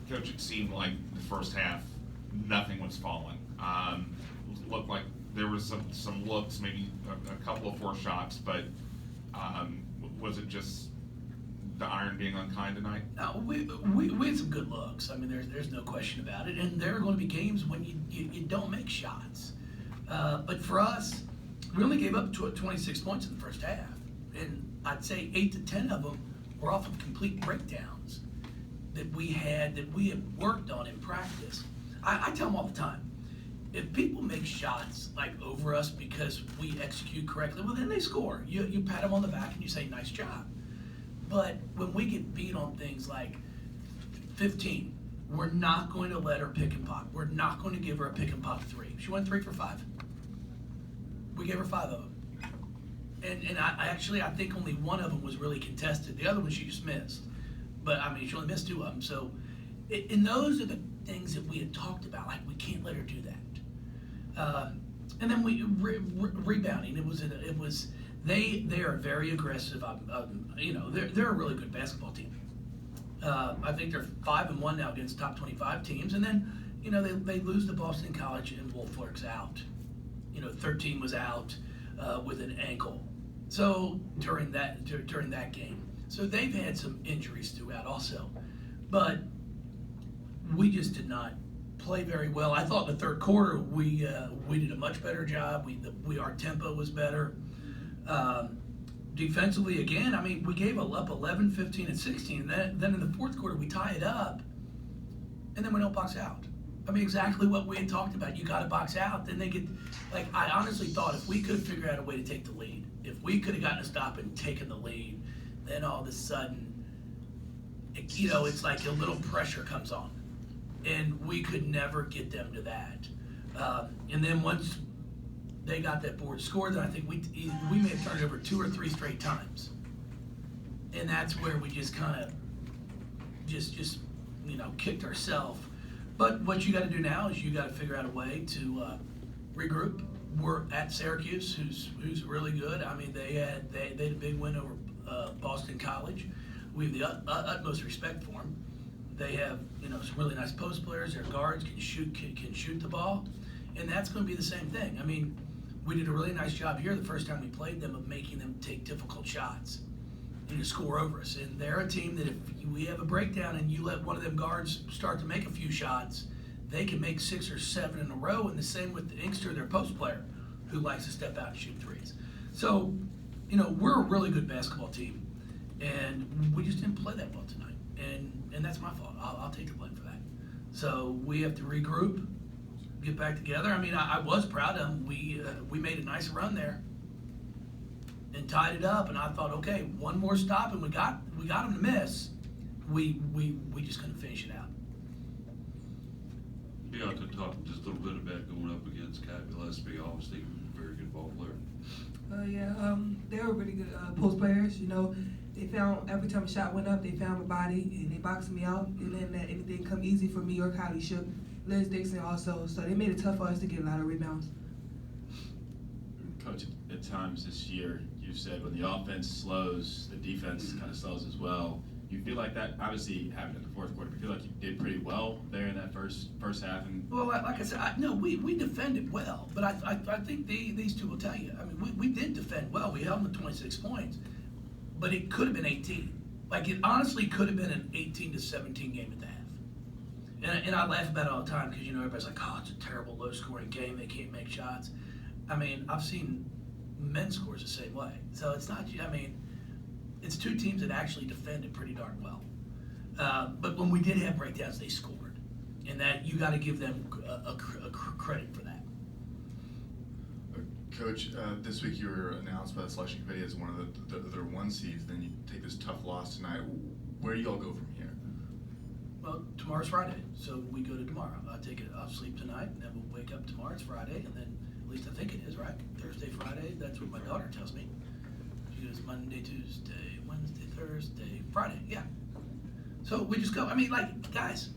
Coach, it seemed like the first half, nothing was falling. Looked like there was some looks, maybe a couple of forced shots, but was it just the iron being unkind tonight? No, we had some good looks. I mean, there's no question about it. And there are going to be games when you don't make shots. But for us, we only gave up 26 points in the first half. And I'd say 8 to 10 of them were off of complete breakdowns that we had worked on in practice. I tell them all the time, if people make shots like over us because we execute correctly, well, then they score. You pat them on the back and you say, nice job. But when we get beat on things like 15, we're not going to let her pick and pop. We're not going to give her a pick and pop 3. She went 3 for 5. We gave her 5 of them. And I think only one of them was really contested. The other one she just missed. But, I mean, she only missed 2 of them. So, and those are the things that we had talked about. Like, we can't let her do that. And then we rebounding. They are very aggressive. They're a really good basketball team. I think they're 5-1 now against top 25 teams. And then, they lose to Boston College and Wolflerk's out. 13 was out with an ankle. So during that game. So they've had some injuries throughout also. But we just did not play very well. I thought in the third quarter we did a much better job. Our tempo was better. Defensively, again, I mean, we gave up 11, 15, and 16. Then in the fourth quarter, we tie it up, and then we don't box out. I mean, exactly what we had talked about. You got to box out. Then they get, I honestly thought if we could have figured out a way to take the lead, if we could have gotten a stop and taken the lead, then all of a sudden, it's like a little pressure comes on. And we could never get them to that. And then once they got that board scored, then I think we may have turned it over 2 or 3 straight times. And that's where we just kind of just kicked ourselves. But what you got to do now is you got to figure out a way to regroup. We're at Syracuse, who's really good. I mean, they had a big win over Boston College. We have the utmost respect for them. They have some really nice post players. Their guards can shoot the ball, and that's going to be the same thing. I mean, we did a really nice job here the first time we played them of making them take difficult shots and to score over us. And they're a team that if we have a breakdown and you let one of them guards start to make a few shots, they can make 6 or 7 in a row. And the same with the Inkster, their post player, who likes to step out and shoot threes. So, we're a really good basketball team, and we just didn't play that well tonight. And that's my fault. I'll take the blame for that. So we have to regroup, get back together. I mean, I was proud of them. We made a nice run there and tied it up. And I thought, okay, one more stop, and we got them to miss. We just couldn't finish it out. Bionca talked just a little bit about going up against Cat Gillespie, obviously a very good ball player. They were really good post players. They found every time a shot went up, they found my body and they boxed me out, and then let anything come easy for me or Kylie Shook, Liz Dixon also. So they made it tough for us to get a lot of rebounds. Coach, at times this year, you've said when the offense slows, the defense kind of slows as well. You feel like that obviously happened in the fourth quarter. You feel like you did pretty well there in that first half. Well, like I said, we defended well, but I think these two will tell you. I mean, we did defend well. We held them to 26 points, but it could have been 18. Like, it honestly could have been an 18 to 17 game at the half. And I laugh about it all the time because everybody's like, oh, it's a terrible low-scoring game. They can't make shots. I mean, I've seen men scores the same way. So it's not. I mean, it's two teams that actually defended pretty darn well. But when we did have breakdowns, they scored. And that you got to give them a credit for that. Coach, this week you were announced by the selection committee as one of their 1 seeds. Then you take this tough loss tonight. Where do you all go from here? Well, tomorrow's Friday, so we go to tomorrow. I'll sleep tonight, and then we'll wake up tomorrow. It's Friday, and then at least I think it is, right? Thursday, Friday. That's what my daughter tells me. She goes Monday, Tuesday, Wednesday, Thursday, Friday. Yeah. So we just go. I mean, guys,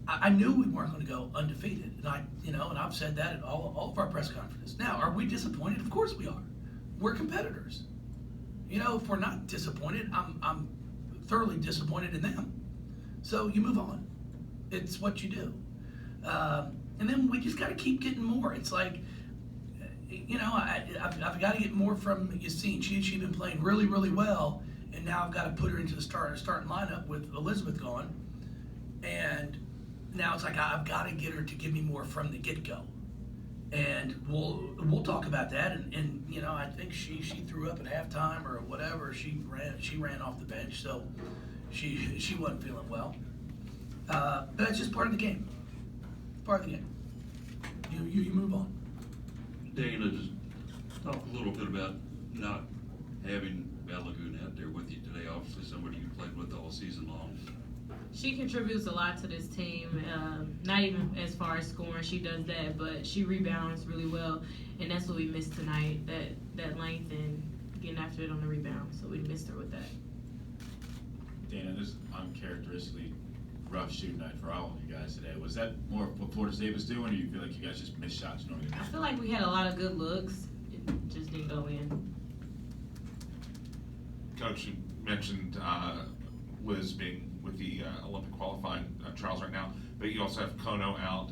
I knew we weren't going to go undefeated, and and I've said that at all of our press conferences. Now, are we disappointed? Of course we are. We're competitors. If we're not disappointed, I'm thoroughly disappointed in them. So you move on. It's what you do. And then we just got to keep getting more. It's like, you know, I've got to get more from Yassine. She's been playing really, really well, and now I've got to put her into the starting lineup with Elizabeth gone. And now it's like I've got to get her to give me more from the get-go. And we'll talk about that. And you know, I think she threw up at halftime or whatever. She ran off the bench, so she wasn't feeling well. But it's just part of the game. Part of the game. You move on. Dana, just talk a little bit about not having Balagoon out there with you today. Obviously, somebody you played with all season long. She contributes a lot to this team, not even as far as scoring, she does that, but she rebounds really well, and that's what we missed tonight, that length and getting after it on the rebound, so we missed her with that. Dana, this is uncharacteristically rough shooting night for all of you guys today. Was that more what Florida State was doing, or do you feel like you guys just missed shots normally? I feel like we had a lot of good looks, it just didn't go in. Coach, you mentioned Liz being with the Olympic qualifying trials right now, but you also have Kono out.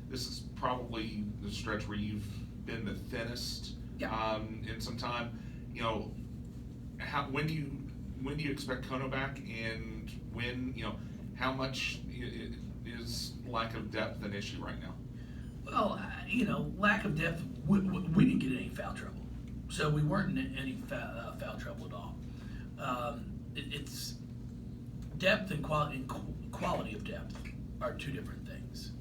This is probably the stretch where you've been the thinnest in some time. You know, when do you expect Kono back, and when, you know, how much is lack of depth an issue right now? Well, you know, lack of depth. We didn't get any foul trouble, so we weren't in any foul trouble at all. It's depth and quality of depth are two different things.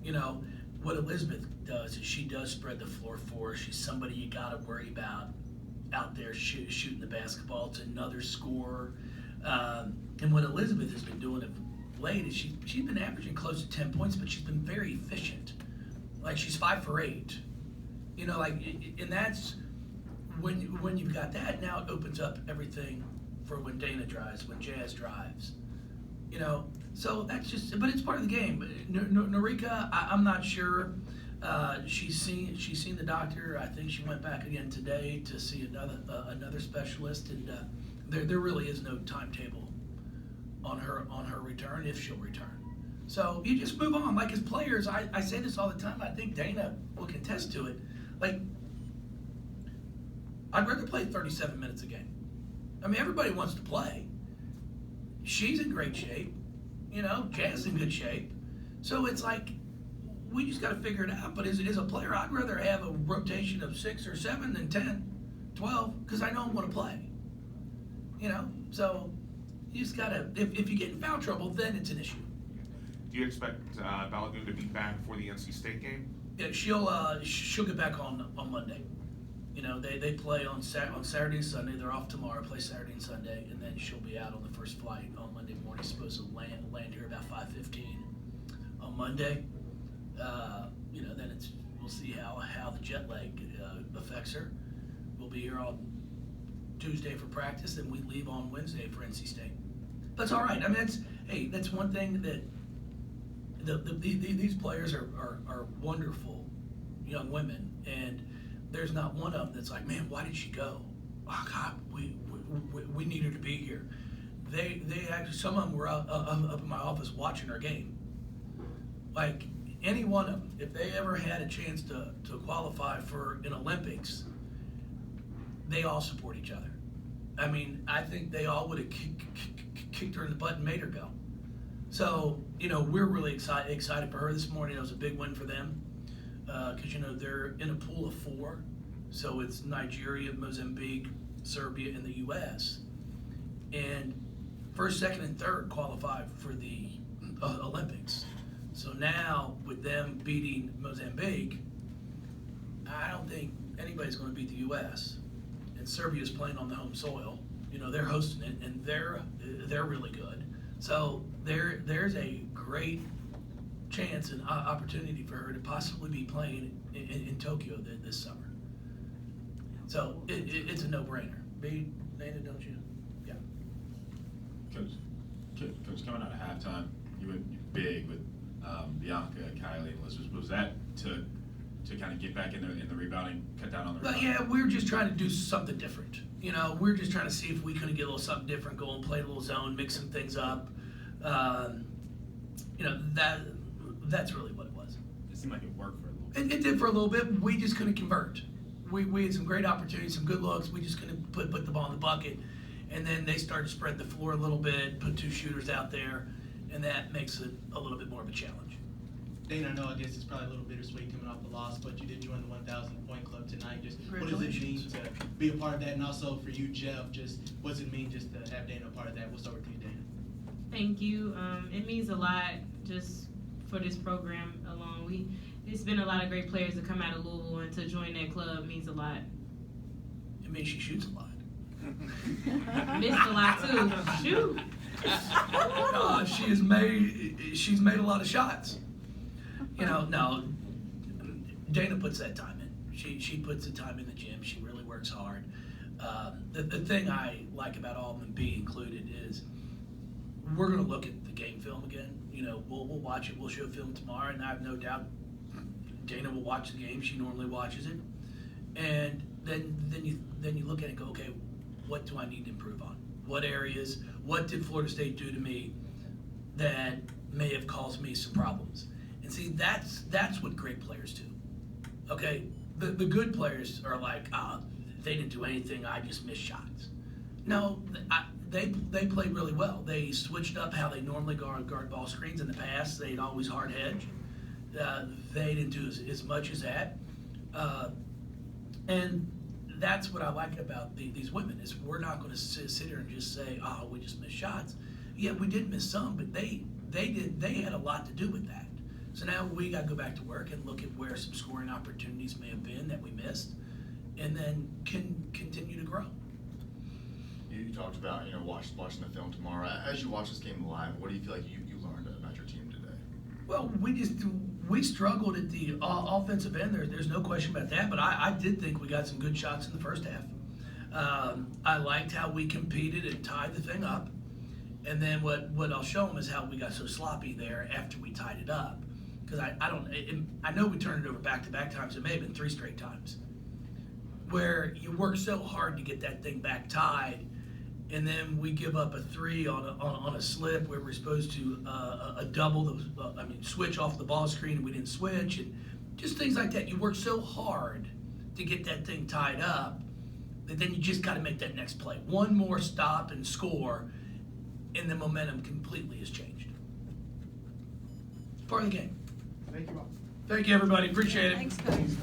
You know, what Elizabeth does is she does spread the floor for us. She's somebody you got to worry about out there shooting the basketball. It's another scorer. And what Elizabeth has been doing of late is she's been averaging close to 10 points, but she's been very efficient. Like, she's 5 for 8. You know, like, and that's when you've got that, now it opens up everything for when Dana drives, when Jazz drives. You know, so that's just, but it's part of the game. Norika, I'm not sure. She's seen the doctor. I think she went back again today to see another specialist, and there really is no timetable on her return, if she'll return. So you just move on. Like, as players, I say this all the time. I think Dana will contest to it. Like, I'd rather play 37 minutes a game. I mean, everybody wants to play. She's in great shape. You know, Jazz is in good shape. So it's like, we just got to figure it out. But as a player, I'd rather have a rotation of 6 or 7 than 10, 12, because I know I want to play. You know, so you just got to, if you get in foul trouble, then it's an issue. Do you expect Balagoon to be back for the NC State game? Yeah, she'll get back on Monday. You know, they play on Saturday and Sunday. They're off tomorrow, play Saturday and Sunday, and then she'll be out on the first flight on Monday morning. Supposed to land here about 5:15 on Monday. You know, then we'll see how the jet lag affects her. We'll be here on Tuesday for practice, and we leave on Wednesday for NC State. That's all right. I mean, that's one thing that these players are wonderful young women, and there's not one of them that's like, man, why did she go? Oh God, we need her to be here. They actually, some of them were up in my office watching our game. Like, any one of them, if they ever had a chance to qualify for an Olympics, they all support each other. I mean, I think they all would have kicked her in the butt and made her go. So, you know, we're really excited for her this morning. It was a big win for them because, you know, they're in a pool of 4. So it's Nigeria, Mozambique, Serbia, and the U.S. And first, second, and third qualified for the Olympics. So now, with them beating Mozambique, I don't think anybody's going to beat the U.S. And Serbia's playing on the home soil. You know, they're hosting it, and they're really good. So there's a great chance and opportunity for her to possibly be playing in Tokyo this summer. So it's a no-brainer. Dana, don't you? Yeah. Coach, coming out of halftime, you went big with Bionca, Kylie, and Liz. Was that to kind of get back in the rebounding, cut down on the rebounding? Yeah, we're just trying to do something different. You know, we're just trying to see if we couldn't get a little something different, go and play a little zone, mix some things up. That's really what it was. It seemed like it worked for a little bit. It did for a little bit. We just couldn't convert. We had some great opportunities, some good looks. We just couldn't put the ball in the bucket. And then they started to spread the floor a little bit, put 2 shooters out there, and that makes it a little bit more of a challenge. Dana, I know I guess it's probably a little bittersweet coming off the loss, but you did join the 1,000 point club tonight. Just what does it mean to be a part of that, and also for you, Jeff? Just what does it mean just to have Dana a part of that? We'll start with you, Dana. Thank you. It means a lot just for this program alone. It's been a lot of great players to come out of Louisville, and to join that club means a lot. It means she shoots a lot. Missed a lot too. Shoot. She's made a lot of shots. No, Dana puts that time in. She puts the time in the gym. She really works hard. The thing I like about all of them, be included, is we're going to look at the game film again. We'll watch it. We'll show film tomorrow, and I have no doubt Dana will watch the game. She normally watches it, and then you look at it and go, okay, what do I need to improve on? What areas? What did Florida State do to me that may have caused me some problems? And see, that's what great players do. Okay, the good players are like, they didn't do anything. I just missed shots. No, they played really well. They switched up how they normally guard ball screens in the past. They'd always hard hedge. They didn't do as much as that. And that's what I like about these women, is we're not going to sit here and just say, we just missed shots. Yeah, we did miss some, but they had a lot to do with that. So now we got to go back to work and look at where some scoring opportunities may have been that we missed, and then can continue to grow. You talked about watching the film tomorrow. As you watch this game live, what do you feel like you learned about your team today? Well, we struggled at the offensive end. There's no question about that. But I did think we got some good shots in the first half. I liked how we competed and tied the thing up. And then what I'll show them is how we got so sloppy there after we tied it up. Because I know we turned it over back-to-back times. It may have been 3 straight times where you work so hard to get that thing back tied, and then we give up a 3 on a slip where we're supposed to a double, switch off the ball screen, and we didn't switch, and just things like that. You work so hard to get that thing tied up that then you just got to make that next play. One more stop and score, and the momentum completely has changed. It's part of the game. Thank you, Bob. Thank you, everybody. Appreciate it. Thanks, guys.